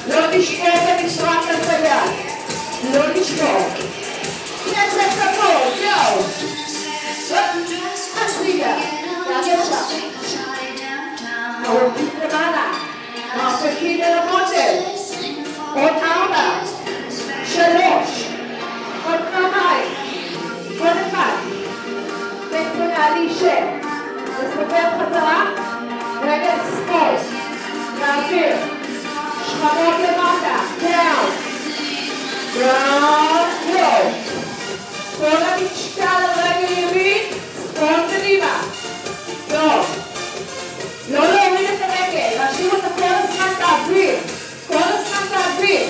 לא לשבור במשרת היד. לא לשבור. יש לצפות, יואו. הצידה. יד ישר. מרופים למעלה. מרפקים אל המותל. עוד 4. 3. עוד פעמיים. עוד 1. מצוין להישב. לסובב חזרה. רגל שמאל. להעביר. שכבות למטה. down. down. go. כל המשקל על רגל ימין. שמאל קדימה. טוב. לא להוריד את הרגל. להשאיר אותה כל הזמן תעביר. כל הזמן תעביר.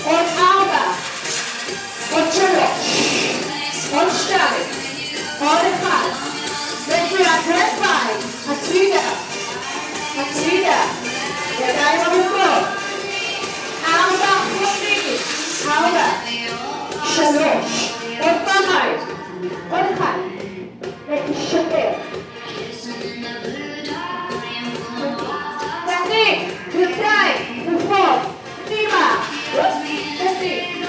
עוד 4. עוד 3. עוד 2. עוד 1. מצוין. גרפיים. הצידה. הצידה. ידיים ארוכות. 4 אחרונים. 4. 3. עוד פעמיים. עוד 1. ותשתף. תניק. ידיים. גופות. פנימה. תניק.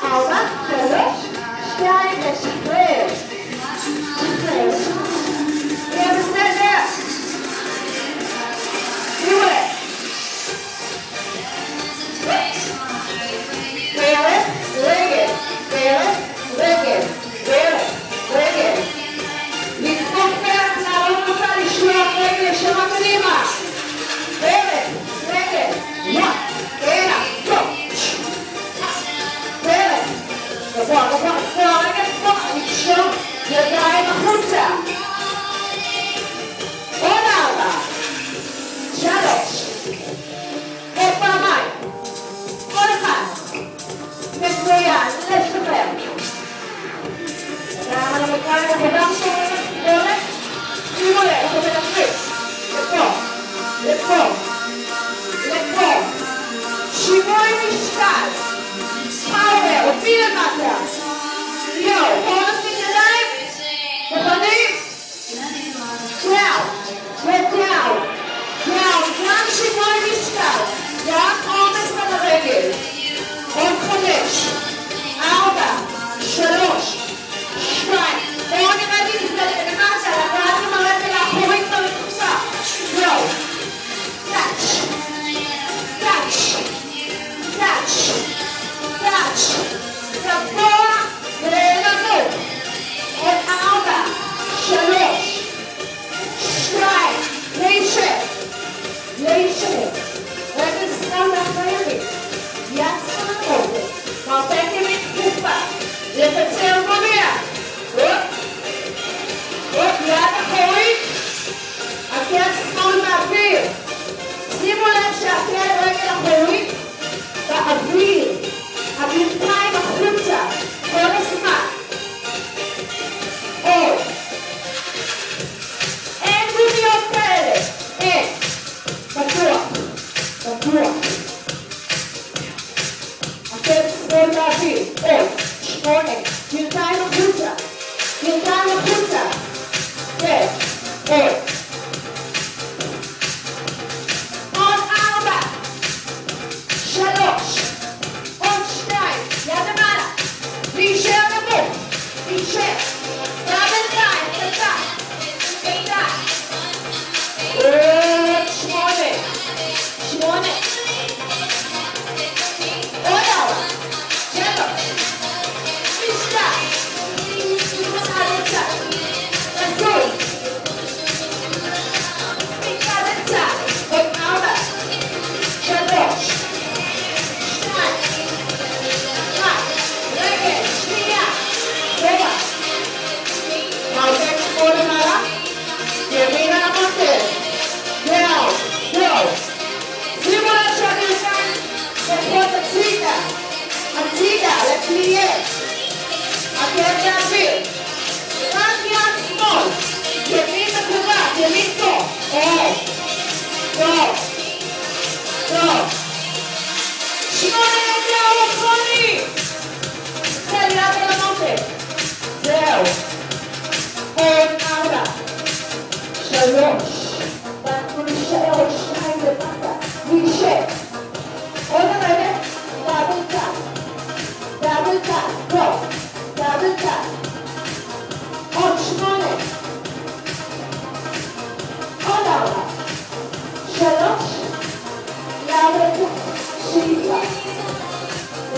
4. 3. 2. לשחרר. שחרר. יהיה בסדר. Do it. Barrett, רגל, barrett, רגל, barrett, רגל. לדפוק פרק, נעלות אותה לשלוח רגל ישרה קדימה. barrett, רגל, קדימה, טוב. barrett, גבוה, רגל פה, נקשור ידיים החוצה. עוד 4. 3. עוד פעמיים. עוד 1. מצוין. לשחרר. גם על המקיים עבודה מסורת. שימו לב, אנחנו מנפריק. לפה. לפה. לפה. שימוי משקל. פאוור. אותי למטה. יואו. בואו נשים ידיים. מוכנים? down. down. down. גם שימוי משקל. גם עומס על הרגל. עוד 5. 4. 3. 2. בואו נראה לי למטה. לגעת עם הרגל האחורית במקוצה. יואו. טאץ'. טאץ'. טאץ'. טאץ'. גבוה ולנמוך. עוד 4. 3. 2. להישב. להישב. רגל שמאל מאחורי. יד שמאל. מרפק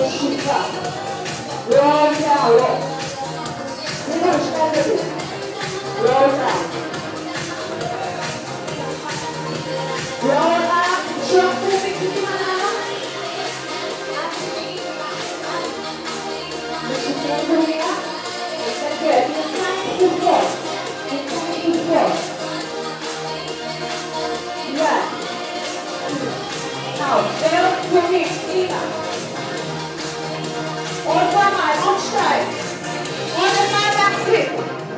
נשיפה. roll down, roll. שימו לשני הגבים. roll down. roll up, שופטו בקדימה. נשיפה גבוהה. נסתכל, נתיים תפות. נתיים תפות. יד. now, very quickly, אימא. עוד פעמיים, עוד שתיים. עוד אחד להחזיק.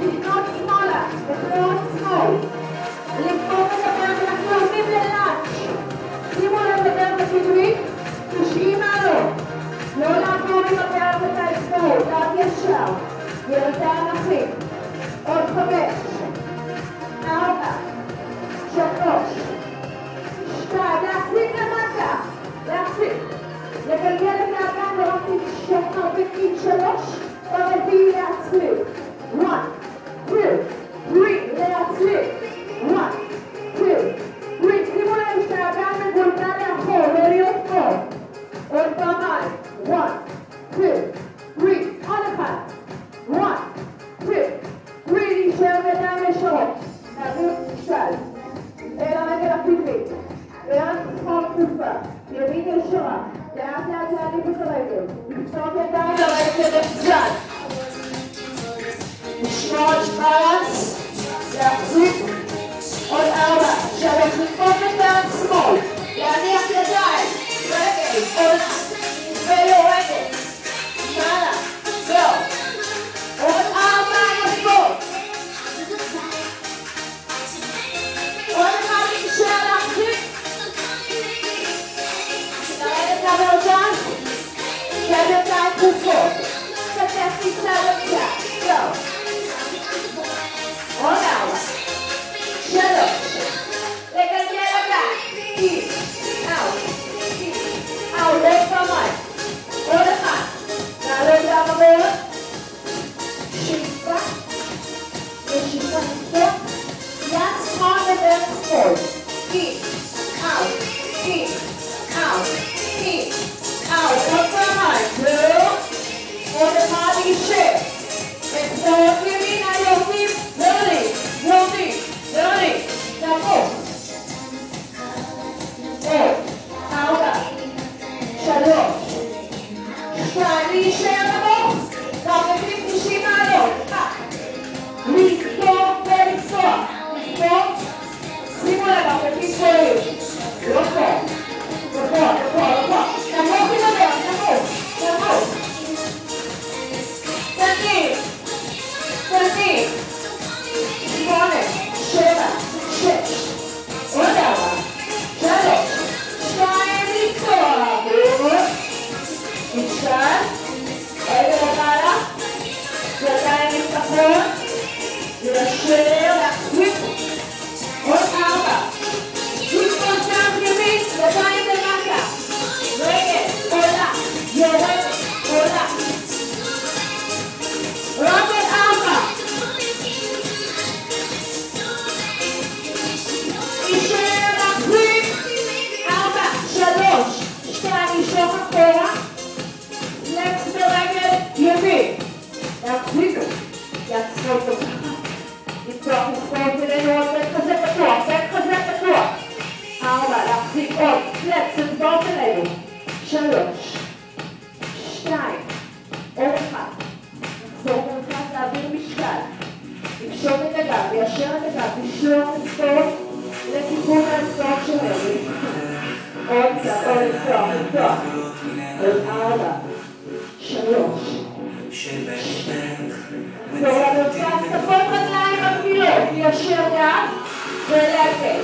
לפנות שמאלה, לפנות שמאל. לפנות לדבר ואנחנו עושים ללאנץ'. שימו לדבר בקדמי, 90 מעלות. לא לעבור עם הפרק את האצבעות, רק ישר. ירדה ענפים. עוד 5, 4, 3, 2, להחזיק למטה. להחזיק. לגלגל את האגן ורציק שכר בקיד 3, ברביעי להצליק. 1, 2, 3, להצליק. 1, 2, 3, שימו לב שהאגן מגולגל לאחור, לא להיות פה. עוד פעמיים. 1, 2, 3, עוד אחד. 1, 2, 3, להישאר בידיים ישרות. תעביר משקל. אל הרגל הקדמית. יד שמאל כפופה. ימין ישרה. לאט לאט להניף את הרגל. לפתוח ידיים לרגל לצד. לשמור על balance. להחזיק. עוד 4, 3, לפתוח ידיים שמאל. להניח ידיים. רגל. עולה. ויורדת. מעלה. זהו. עוד 4 יפות. עוד אחד נשאר להחזיק. לרדת למרכז. ידיים כפופות. כתף מצד לצד. זהו. עוד 4, 3. לגלגל הגן. in, out, in, out. עוד פעמיים. עוד אחד. נעלות למבואות. שאיפה. ושאיפה נפתוח. יד שמאל ודרך שמאל. in, out, in, out, in, out. עוד פעמיים. עוד אחד יישב. אצבעות ימינה יורדים. יורדים. יורדים. יורדים. נמוך. 4, 3, 2, להישאר נמוך. תרחיבים 90 מעלות. לספור ולפתוח. לספור. שימו לב, תרחיבים גבוהים. לא פה. לא פה, לא פה, לא פה. נמוך ידבר, נמוך. נמוך. תניב. תניב. 8, 7, 6. עוד 4, 3, 2, לפתוח. משקל. רגל למעלה. ידיים נפתחות. ישר, להחזיק. עוד 4. לפתוח צד ימין, ידיים למטה. רגל, עולה, יורדת, עולה. רק עוד 4. נשאר להחזיק. 4, 3, 2, נשאר אחורה. פלקס ברגל ימין. להחזיק. יעצור אותו ככה. לפתוח מספור כדי לראות בית כזה פתוח. בית כזה פתוח. 4, להחזיק עוד. פלקס אצבעות אלינו. 3, 2, עוד 1. נחזור במרכז להעביר משקל. לפשוט את הגב, ליישר את הגב, לשלוח אצבעות לכיוון האצבעות שלנו. עוד קצת, עוד לפתוח, לפתוח. עוד 4, 3. נחזור למרכז, כפות רגליים מקבילות, ליישר גב ולהקל.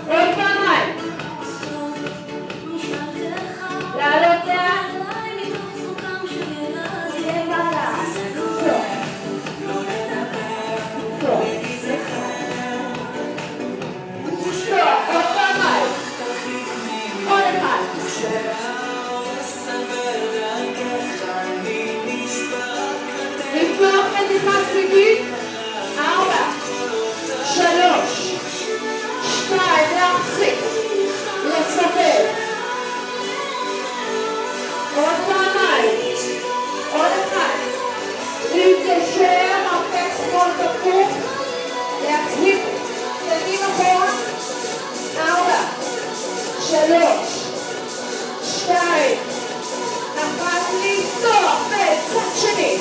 עוד פעמיים. לעלות לאט. למעלה. סוף. סוף. סוף. עוד פעמיים. 3, 2, 1, לפתוח, וצד שני.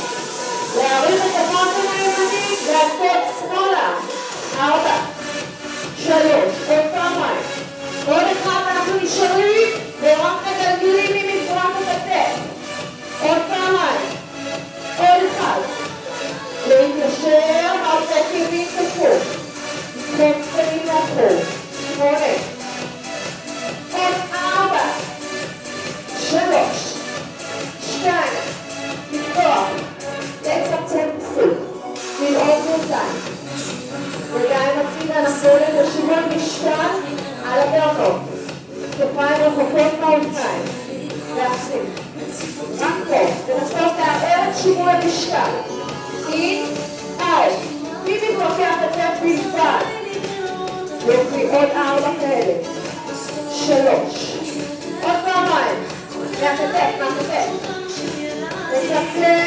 להרים את הבטן הימני, להפות שמאלה. 4, 3, עוד פעמיים. עוד אחד אנחנו נשארים, ורק מגלגלים עם מזרח הכתף. עוד פעמיים. עוד אחד. להתקשר, מעצק ימין כפוף. קום קטנים לאחור. 8. עוד 4. 3. 2. לפתוח. לצמצם כסות. ללעוד מותיים. ידיים הצידה, אנחנו עולים לשיווי משקל על הברכות. כפיים רחוקות מהאופניים. להפסיק. רק פה. תנסות לערער את שיווי המשקל. אין, אאוט. מי מתרוקח את זה בלבד? יופי, עוד 4 כאלה. 3. עוד פעמיים. מהכתף, מהכתף. לצמצם.